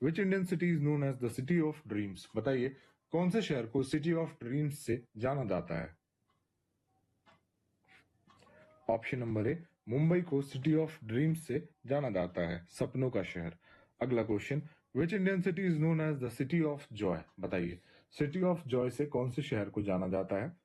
Which Indian city is known as the city of dreams? बताइए कौन से शहर को सिटी ऑफ ड्रीम्स से जाना जाता है? ऑप्शन नंबर ए, मुंबई को सिटी ऑफ ड्रीम्स से जाना जाता है, सपनों का शहर। अगला question, which Indian city is known as the city of joy? बताइए सिटी ऑफ जॉय से कौन से शहर को जाना जाता है?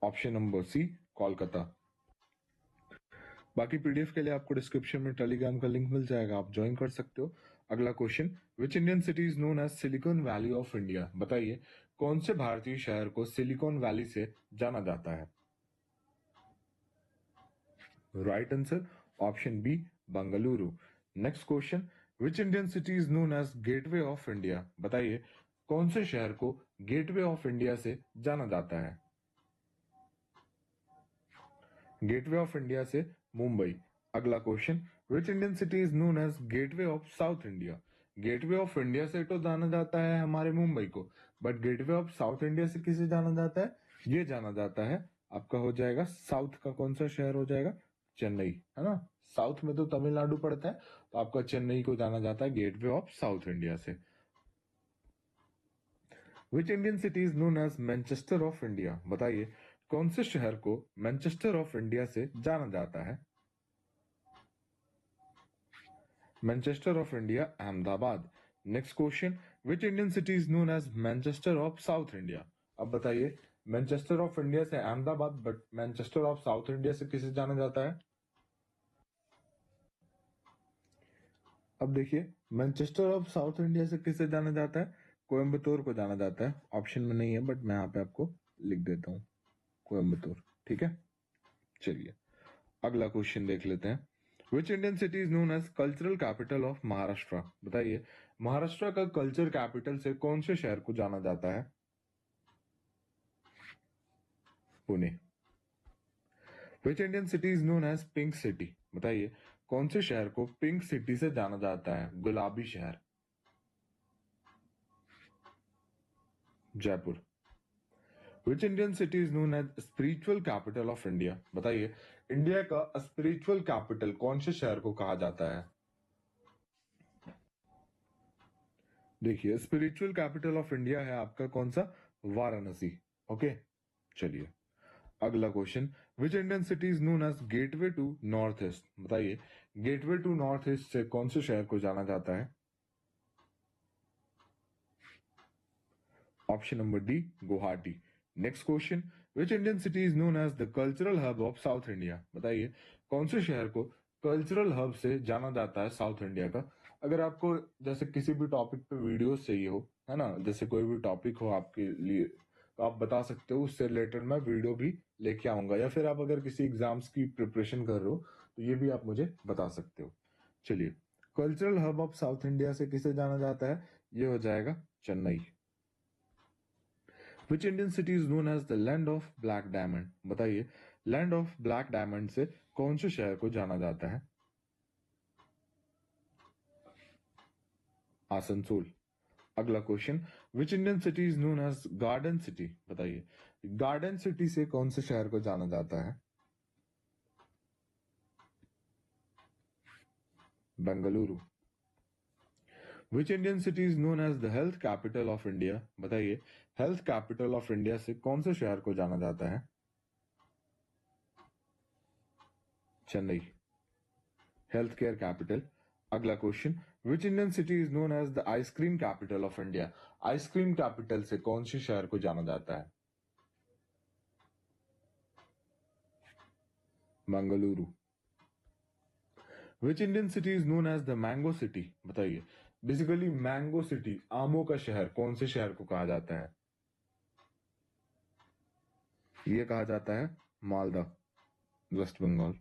Option number C, Kolkata. बाकी पीडीएफ के लिए आपको डिस्क्रिप्शन में टेलीग्राम का लिंक मिल जाएगा, आप ज्वाइन कर सकते हो। अगला question, which Indian city is known as Silicon Valley of India? बताइए कौन से भारतीय शहर को सिलिकॉन वैली से जाना जाता है? Right answer option B, Bengaluru. Next question, which Indian city is known as gateway of India? बताइए कौन से शहर को गेटवे ऑफ इंडिया से जाना जाता है? गेटवे ऑफ इंडिया से मुंबई। अगला question, which Indian city is known as gateway of south India? Gateway of India से तो जाना जाता है हमारे मुंबई को, but gateway of south India से किसे जाना जाता है? ये जाना जाता है आपका हो जाएगा साउथ का कौन सा शहर हो जाएगा? चेन्नई, है ना। साउथ में तो तमिलनाडु पड़ता है, तो आपका चेन्नई को जाना जाता है गेटवे ऑफ साउथ इंडिया से। Which Indian city is known as Manchester of India? बताइए कौन से शहर को मैनचेस्टर ऑफ इंडिया से जाना जाता है? Manchester of India, Ahmedabad. Next question, which Indian city is known as Manchester of south India? अब बताइए मैनचेस्टर ऑफ इंडिया से Ahmedabad, but Manchester of south India से किसे जाना जाता है? अब देखिए मैनचेस्टर ऑफ साउथ इंडिया से किसे जाना जाता है? कोयम्बतूर को जाना जाता है। ऑप्शन में नहीं है, बट मैं यहाँ पे आपको लिख देता हूँ कोयम्बतूर, ठीक है। चलिए अगला क्वेश्चन देख लेते हैं। Which Indian city is known as cultural capital of Maharashtra? बताइए महाराष्ट्र का कल्चर कैपिटल से कौन से शहर को जाना जाता है? Pune. Which Indian city is known as pink city? बताइए कौन से शहर को पिंक सिटी से जाना जाता है, गुलाबी शहर? Jaipur. Which Indian city is known as spiritual capital of India? बताइए इंडिया का स्पिरिचुअल कैपिटल कौन से शहर को कहा जाता है? देखिए स्पिरिचुअल कैपिटल ऑफ इंडिया है आपका कौन सा? वाराणसी। ओके चलिए अगला question, which Indian city is known as gateway to north east? बताइए गेटवे टू नॉर्थ ईस्ट से कौन से शहर को जाना जाता है? Option number D, Guwahati. Next question, which Indian city is known as the cultural hub of south India? बताइए कौन से शहर को कल्चरल हब से जाना जाता है साउथ इंडिया का? अगर आपको जैसे किसी भी टॉपिक पे वीडियोस चाहिए हो, है ना, जैसे कोई भी टॉपिक हो आपके लिए, तो आप बता सकते हो, उससे रिलेटेड मैं वीडियो भी लेके आऊंगा। या फिर आप अगर किसी एग्जाम्स की प्रिपरेशन कर रहे हो तो ये भी आप मुझे बता सकते हो। चलिए cultural hub of south India से किसे जाना जाता है? ये हो जाएगा Chennai. Which Indian city is known as the land of black diamond? बताइए लैंड ऑफ ब्लैक डायमंड से कौन से शहर को जाना जाता है? आसनसोल। अगला question, which Indian city is known as garden city? बताइए गार्डन सिटी से कौन से शहर को जाना जाता है? Bengaluru. Which Indian city is known as the health capital of India? बताइए हेल्थ कैपिटल ऑफ इंडिया से कौन से शहर को जाना जाता है? Chennai, health care capital. अगला question, which Indian city is known as the ice cream capital of India? Ice cream capital से कौन से शहर को जाना जाता है? Mangaluru. Which Indian city is known as the mango city? बताइए बेसिकली मैंगो सिटी, आमों का शहर, कौन से शहर को कहा जाता है? ये कहा जाता है मालदा, वेस्ट बंगाल।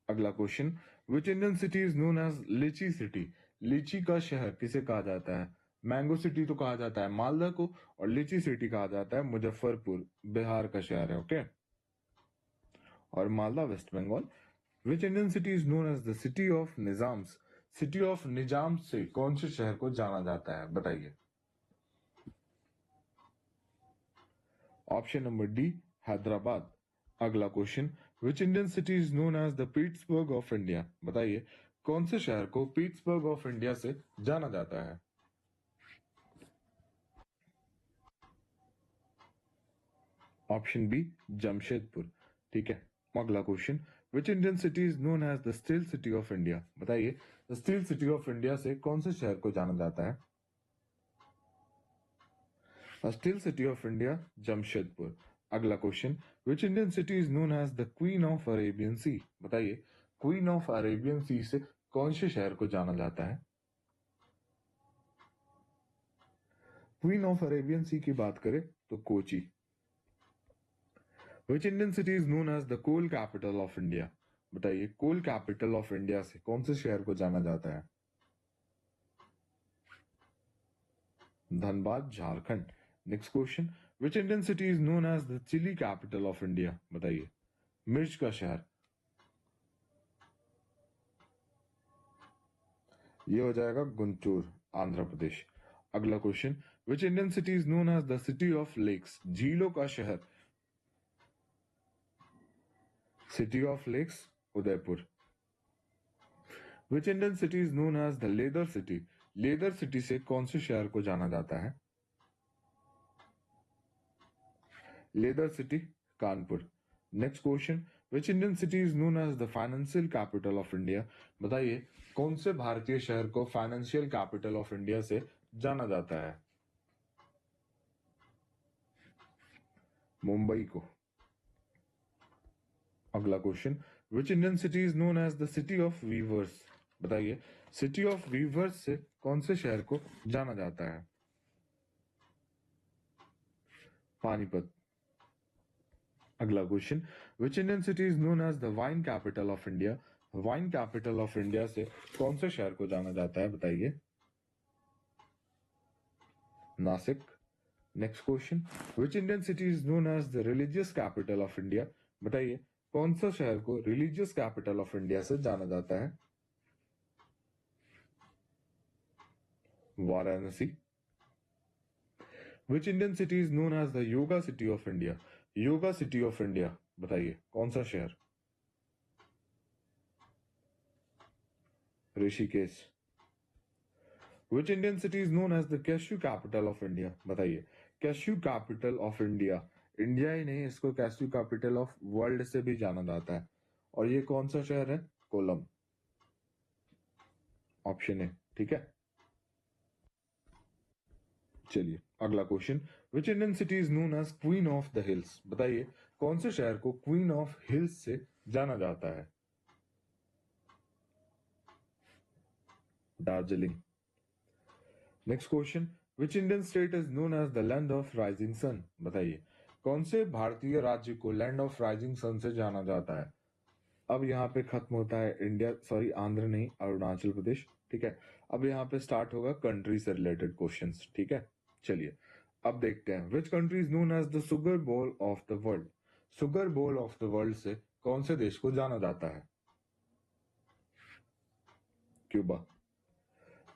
अगला question, which Indian city is known as litchi city? लीची का शहर किसे कहा जाता है? मैंगो सिटी तो कहा जाता है मालदा को, और लीची सिटी कहा जाता है मुजफ्फरपुर, बिहार का शहर है। ओके, और Malda West Bengal. Which Indian city is known as the city of Nizams? City of Nizam से कौन से शहर को जाना जाता है? बताइए। Option number D, Hyderabad. अगला question, which Indian city is known as the Pittsburgh of India? बताइए कौन से शहर को पीट्सबर्ग ऑफ इंडिया से जाना जाता है? Option B Jamshedpur. ठीक है, अगला question, which Indian city is known as the steel city of India? बताइए, the steel city of India से कौन से शहर को जाना जाता है? Steel city of India Jamshedpur. अगला question, which Indian city is known as the queen of Arabian sea? बताइए, क्वीन ऑफ अरेबियन सी से कौन से शहर को जाना जाता है? क्वीन ऑफ अरेबियन सी की बात करें तो Kochi. Which Indian city is known as the coal capital of India? बताइए, कोल कैपिटल ऑफ इंडिया से कौन से शहर को जाना जाता है? Dhanbad, Jharkhand. Next question, which Indian city is known as the chilli capital of India? बताइए, मिर्च का शहर। ये हो जाएगा गुंटूर, आंध्र प्रदेश। अगला question, which Indian city is known as the city of lakes? झीलों का शहर। City of lakes, Udaipur. Which Indian city is known as the leather city? Leather city से कौन से शहर को जाना जाता है? Leather city, Kanpur. Next question, which Indian city is known as the financial capital of India? बताइए, कौन से भारतीय शहर को फाइनेंशियल कैपिटल ऑफ इंडिया से जाना जाता है? मुंबई को। अगला question, which Indian city is known as the city of weavers? बताइए, सिटी ऑफ वीवर्स से कौन से शहर को जाना जाता है? पानीपत। अगला question, which Indian city is known as the wine capital of India? Wine capital of India से कौन से शहर को जाना जाता है? बताइए। Nashik. Next question, which Indian city is known as the religious capital of India? बताइए, कौन सा शहर को रिलीजियस कैपिटल ऑफ इंडिया से जाना जाता है? Varanasi. Which Indian city is known as the yoga city of India? Yoga city of India, बताइए कौन सा शहर? Rishikesh. Which Indian city is known as the cashew capital of India? बताइए, cashew capital of India, India ही नहीं, इसको cashew capital of world से भी जाना जाता है। और ये कौन सा शहर है? कोलम। ऑप्शन है, ठीक है। चलिए, अगला question, which Indian city is known as queen of the hills? बताइए, कौन से शहर को क्वीन ऑफ हिल्स से जाना जाता है? Darjeeling. Next question, which Indian state is known as the land of rising sun? बताइए, कौन से भारतीय राज्य को लैंड ऑफ राइजिंग सन से जाना जाता है? अब यहाँ पे खत्म होता है इंडिया, सॉरी आंध्र नहीं, अरुणाचल प्रदेश। ठीक है, अब यहाँ पे स्टार्ट होगा कंट्री से रिलेटेड क्वेश्चंस। ठीक है, चलिए अब देखते हैं, which country is known as the sugar bowl of the world? Sugar bowl of the world से कौन से देश को जाना जाता है? Cuba.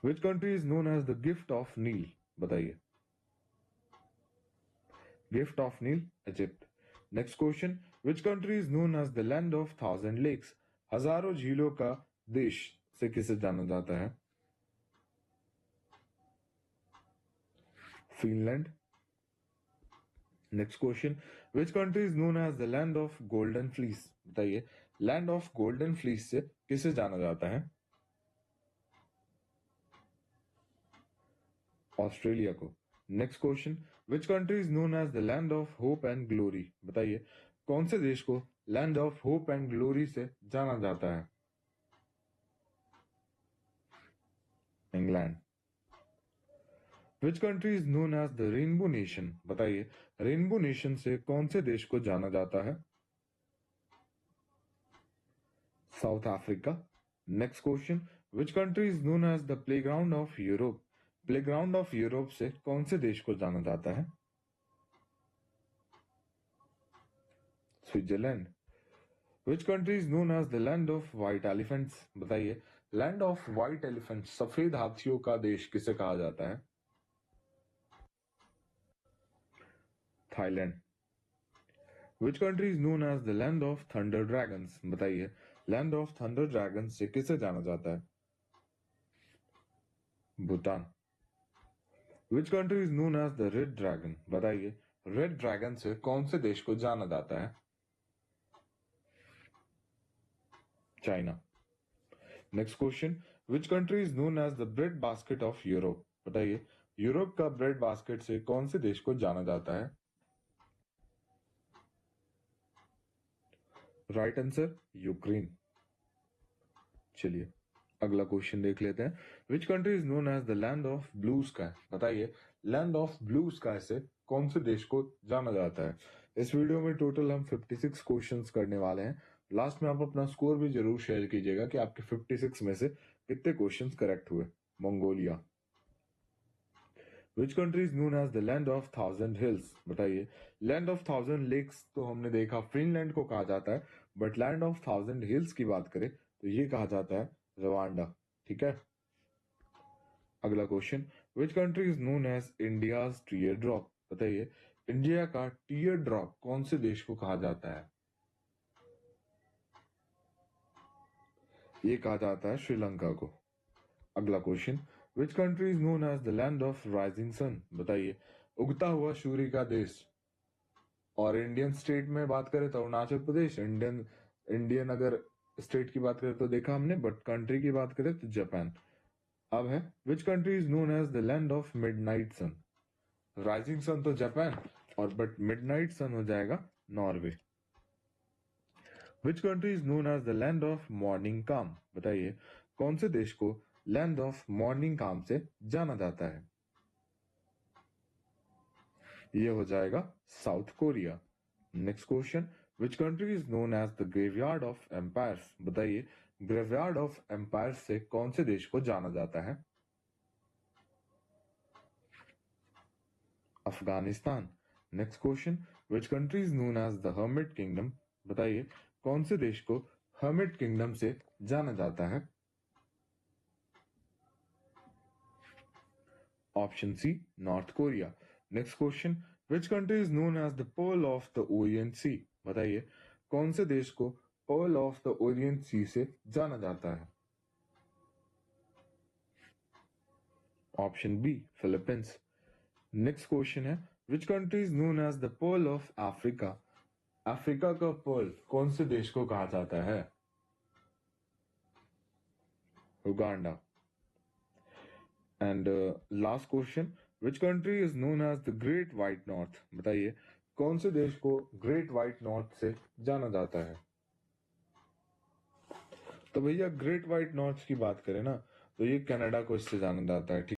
Which country is known as the gift of Nile? बताइए। Gift of Nile, Egypt. Next question, which country is known as the land of thousand lakes? हजारों झीलों का देश से किसे जाना जाता है? Finland. Next question, which country is known as the land of golden fleece? बताइए, लैंड ऑफ गोल्डन फ्लीस से किसे जाना जाता है? ऑस्ट्रेलिया को। Next question, which country is known as the land of hope and glory? बताइए, कौन से देश को land of hope and glory से जाना जाता है? England. Which country is known as the rainbow nation? बताइए, रेनबो नेशन से कौन से देश को जाना जाता है? South Africa. Next question, which country is known as the playground of Europe? Playground of Europe से कौन से देश को जाना जाता है? Switzerland. Which country is known as the land of white elephants? बताइए, लैंड ऑफ व्हाइट एलिफेंट, सफेद हाथियों का देश किसे कहा जाता है? Thailand. Which country is known as the land of thunder dragons? बताइए, लैंड ऑफ थंडर ड्रैगन से किसे जाना जाता है? Bhutan. Which country is known as the red dragon? बताइए, रेड ड्रैगन से कौन से देश को जाना जाता है? China. Next question, which country is known as the bread basket of Europe? बताइए, यूरोप का ब्रेड बास्केट से कौन से देश को जाना जाता है? Right answer, Ukraine. चलिए अगला क्वेश्चन देख लेते हैं। Which country is known as the land of blue sky? बताइए, लैंड ऑफ ब्लू स्काई से कौन से देश को जाना जाता है? इस वीडियो में टोटल हम 56 क्वेश्चंस करने वाले हैं। लास्ट में आप अपना स्कोर भी जरूर शेयर कीजिएगा कि आपके 56 में से कितने क्वेश्चंस करेक्ट हुए। Mongolia. Which country is known as the land of thousand hills? बताइए, लैंड ऑफ थाउजेंड लेक्स तो हमने देखा फिनलैंड को कहा जाता है, but land of thousand hills की बात करें तो ये कहा जाता है रवांडा। ठीक है। अगला question, which country is known as India's teardrop? बताइए, इंडिया का टीयर ड्रॉप कौन से देश को कहा जाता है? ये कहा जाता है श्रीलंका को। अगला question, which country is known as the land of rising sun? बताइए, उगता हुआ सूर्य का देश। और इंडियन स्टेट में बात करें तो अरुणाचल प्रदेश। इंडियन इंडियन अगर स्टेट की बात करें तो देखा हमने, बट कंट्री की बात करें तो जापान। अब है, which country is known as the land of midnight sun? Rising sun तो जापान, और बट मिडनाइट सन हो जाएगा Norway. Which country is known as the land of morning calm? बताइए, कौन से देश को लैंड ऑफ मॉर्निंग काम से जाना जाता है? ये हो जाएगा South Korea. Next question, which country is known as the graveyard of empires? बताइए, ग्रेवयार्ड ऑफ एम्पायर्स से कौन से देश को जाना जाता है? Afghanistan. Next question, which country is known as the hermit kingdom? बताइए, कौन से देश को हर्मिट किंगडम से जाना जाता है? Option C, North Korea. Next question, which country is known as the pearl of the orient sea? बताइए, कौन से देश को pearl of the orient sea से जाना जाता है? Option B, Philippines. Next question है, which country is known as the pearl of Africa? Africa का पर्ल कौन से देश को कहा जाता है? Uganda. And last question, which country is known as the great white north? बताइए, कौन से देश को ग्रेट व्हाइट नॉर्थ से जाना जाता है? तो भैया ग्रेट व्हाइट नॉर्थ की बात करें ना, तो ये कनाडा को इससे जाना जाता है। ठीक